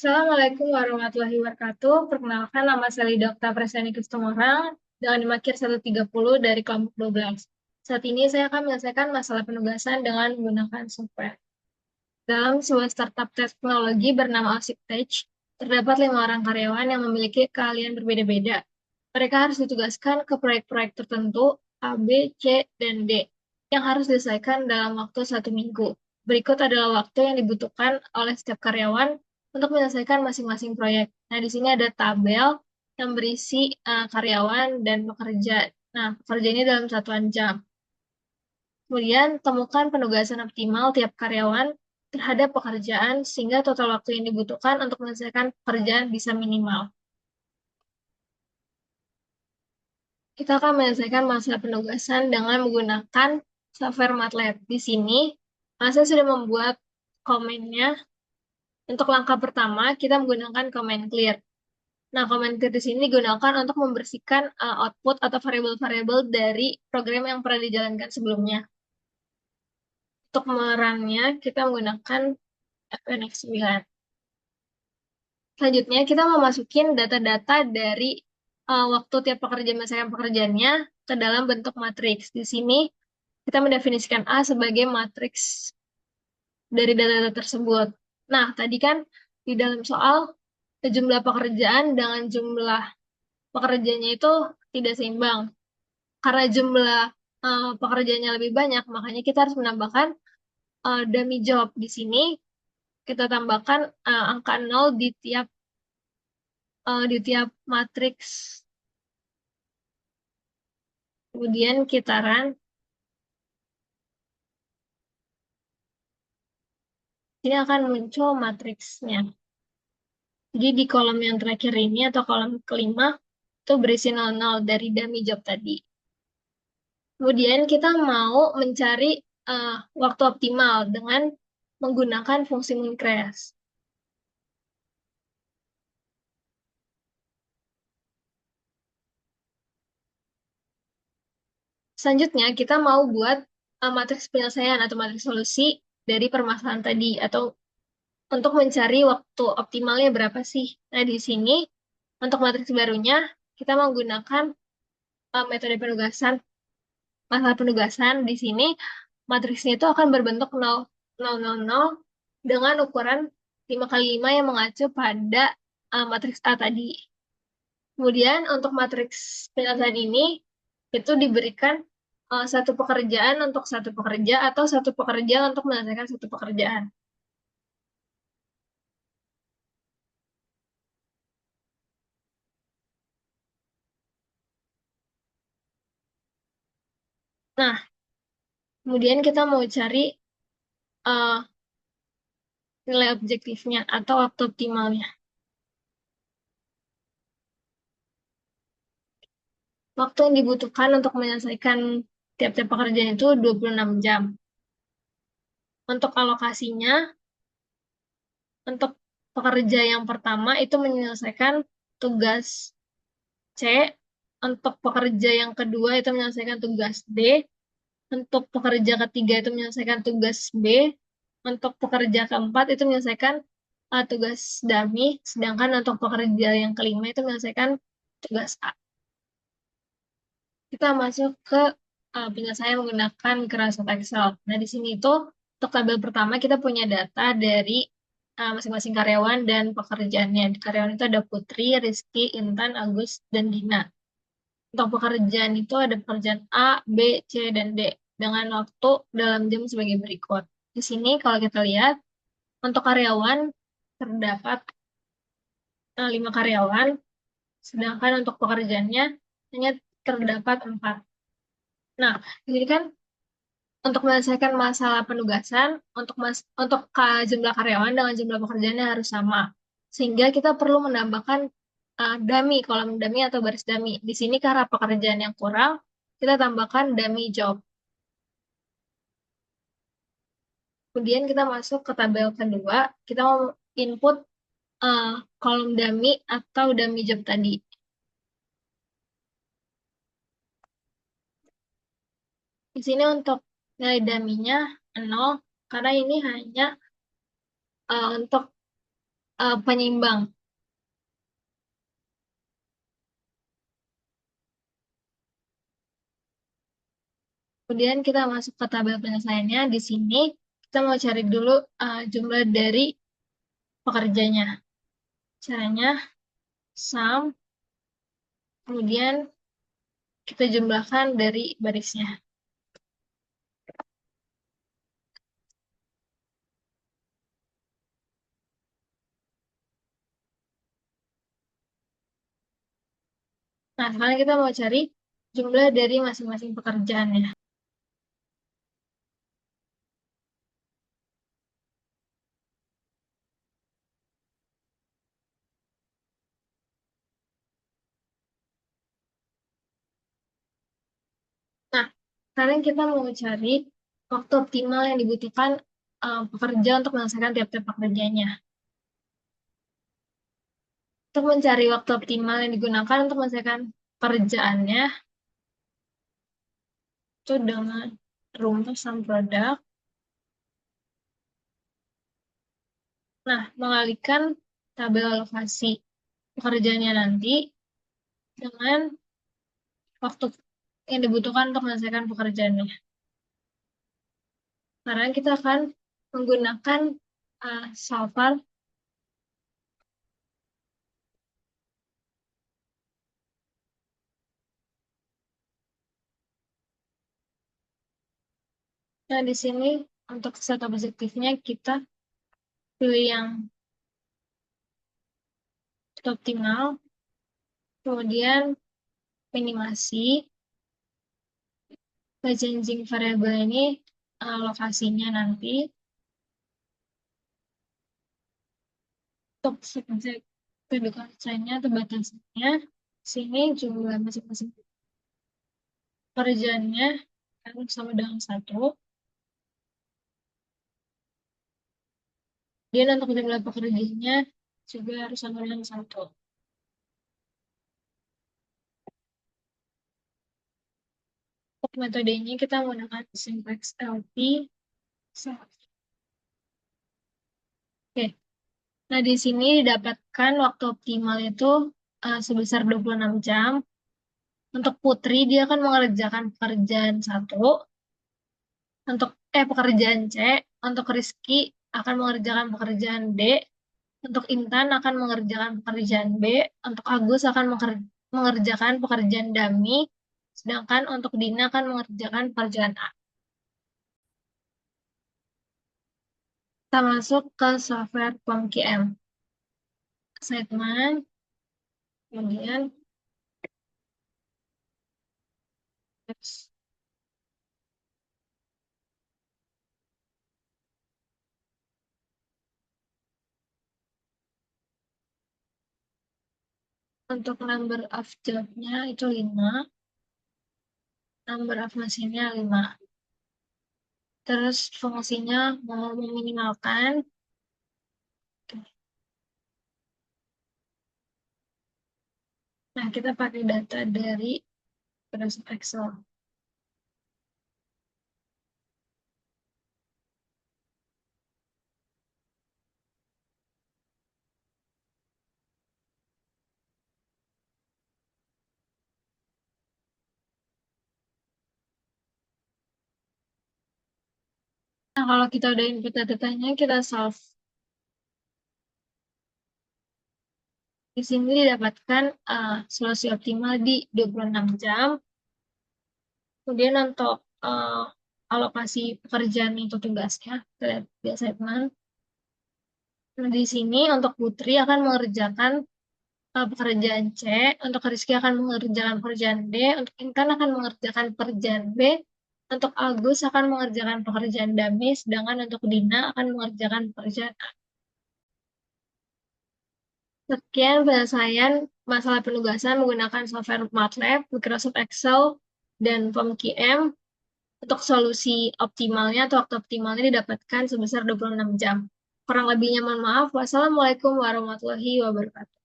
Assalamualaikum warahmatullahi wabarakatuh. Perkenalkan, nama saya Lidokta Preseni Kustumorang dengan Dimakir 130 dari kelompok 12. Saat ini saya akan menyelesaikan masalah penugasan dengan menggunakan software. Dalam sebuah startup teknologi bernama Osiptech, terdapat 5 orang karyawan yang memiliki keahlian berbeda-beda. Mereka harus ditugaskan ke proyek-proyek tertentu A, B, C, dan D yang harus diselesaikan dalam waktu 1 minggu. Berikut adalah waktu yang dibutuhkan oleh setiap karyawan untuk menyelesaikan masing-masing proyek. Nah, di sini ada tabel yang berisi karyawan dan pekerja. Nah, pekerja ini dalam satuan jam. Kemudian, temukan penugasan optimal tiap karyawan terhadap pekerjaan sehingga total waktu yang dibutuhkan untuk menyelesaikan pekerjaan bisa minimal. Kita akan menyelesaikan masalah penugasan dengan menggunakan software MATLAB. Di sini, saya sudah membuat komennya. Untuk langkah pertama, kita menggunakan command clear. Nah, command clear di sini digunakan untuk membersihkan output atau variabel-variabel dari program yang pernah dijalankan sebelumnya. Untuk merunnya, kita menggunakan FNX9. Selanjutnya, kita mau masukin data-data dari waktu tiap pekerja menyelesaikan pekerjaannya ke dalam bentuk matriks. Di sini, kita mendefinisikan A sebagai matriks dari data-data tersebut. Nah, tadi kan di dalam soal jumlah pekerjaan dengan jumlah pekerjaannya itu tidak seimbang. Karena jumlah pekerjaannya lebih banyak, makanya kita harus menambahkan dummy job. Di sini kita tambahkan angka 0 di tiap matriks. Kemudian kita run. Ini akan muncul matriksnya. Jadi di kolom yang terakhir ini atau kolom kelima itu berisi 00 dari dummy job tadi. Kemudian kita mau mencari waktu optimal dengan menggunakan fungsi mooncrash. Selanjutnya kita mau buat matriks penyelesaian atau matriks solusi dari permasalahan tadi atau untuk mencari waktu optimalnya berapa sih. Nah, di sini untuk matriks barunya kita menggunakan metode penugasan. Masalah penugasan di sini matriksnya itu akan berbentuk 0, 0, 0, 0 dengan ukuran 5 kali 5 yang mengacu pada matriks A tadi. Kemudian untuk matriks penyelesaian ini itu diberikan satu pekerjaan untuk satu pekerja atau satu pekerja untuk menyelesaikan satu pekerjaan. Nah, kemudian kita mau cari uh, nilai objektifnya atau waktu optimalnya. Waktu yang dibutuhkan untuk menyelesaikan tiap-tiap pekerjaan itu 26 jam. Untuk alokasinya, untuk pekerja yang pertama itu menyelesaikan tugas C, untuk pekerja yang kedua itu menyelesaikan tugas D, untuk pekerja ketiga itu menyelesaikan tugas B, untuk pekerja keempat itu menyelesaikan tugas dummy, sedangkan untuk pekerja yang kelima itu menyelesaikan tugas A. Kita masuk ke penyelesaian menggunakan Microsoft Excel. Nah, di sini itu untuk tabel pertama kita punya data dari masing-masing karyawan dan pekerjaannya. Di karyawan itu ada Putri, Rizky, Intan, Agus, dan Dina. Untuk pekerjaan itu ada pekerjaan A, B, C, dan D dengan waktu dalam jam sebagai berikut. Di sini kalau kita lihat untuk karyawan terdapat 5 karyawan, sedangkan untuk pekerjaannya hanya terdapat 4. Nah, jadi kan untuk menyelesaikan masalah penugasan, untuk jumlah karyawan dengan jumlah pekerjaannya harus sama. Sehingga kita perlu menambahkan dummy, kolom dummy atau baris dummy. Di sini karena pekerjaan yang kurang, kita tambahkan dummy job. Kemudian kita masuk ke tabel kedua, kita mau input uh, kolom dummy atau dummy job tadi. Di sini untuk nilai dummy-nya 0, karena ini hanya untuk penyeimbang. Kemudian kita masuk ke tabel penyelesaiannya. Di sini kita mau cari dulu jumlah dari pekerjanya. Caranya sum, kemudian kita jumlahkan dari barisnya. Nah, sekarang kita mau cari jumlah dari masing-masing pekerjaannya. Nah, sekarang kita mau cari waktu optimal yang dibutuhkan pekerja untuk menyelesaikan tiap-tiap pekerjaannya. Untuk mencari waktu optimal yang digunakan untuk menyelesaikan pekerjaannya, itu dengan rumus sum product. Nah, mengalihkan tabel alokasi pekerjaannya nanti dengan waktu yang dibutuhkan untuk menyelesaikan pekerjaannya. Sekarang kita akan menggunakan solver. Nah, di sini untuk set objektifnya kita pilih yang optimal, kemudian minimasi, kita changing variabel ini lokasinya nanti. Untuk subjek kedekatan atau batasannya, sini jumlah masing-masing pekerjaannya harus sama dengan 1. Dan untuk jumlah pekerjaannya juga harus sama dengan 1. Untuk metodenya kita menggunakan simplex LP. Oke. Nah, di sini didapatkan waktu optimal itu sebesar 26 jam. Untuk Putri, dia akan mengerjakan pekerjaan 1. Untuk pekerjaan C. Untuk Rizky akan mengerjakan pekerjaan D. Untuk Intan akan mengerjakan pekerjaan B. Untuk Agus akan mengerjakan pekerjaan dummy. Sedangkan untuk Dina akan mengerjakan pekerjaan A. Kita masuk ke software POMQM. Segmen, kemudian untuk number of job-nya itu 5, number of mesinnya 5. Terus fungsinya mau meminimalkan. Nah, kita pakai data dari Microsoft Excel. Nah, kalau kita udah input datanya, kita solve. Di sini didapatkan solusi optimal di 26 jam. Kemudian untuk alokasi pekerjaan itu tugasnya, kita lihat di assignment. Nah, di sini untuk Putri akan mengerjakan pekerjaan C, untuk Rizky akan mengerjakan pekerjaan D, untuk Intan akan mengerjakan pekerjaan B, untuk Agus akan mengerjakan pekerjaan dummy, sedangkan untuk Dina akan mengerjakan pekerjaan A. Sekian penyelesaian masalah penugasan menggunakan software MATLAB, Microsoft Excel, dan POMQM. Untuk solusi optimalnya atau waktu optimalnya didapatkan sebesar 26 jam. Kurang lebihnya mohon maaf. Wassalamualaikum warahmatullahi wabarakatuh.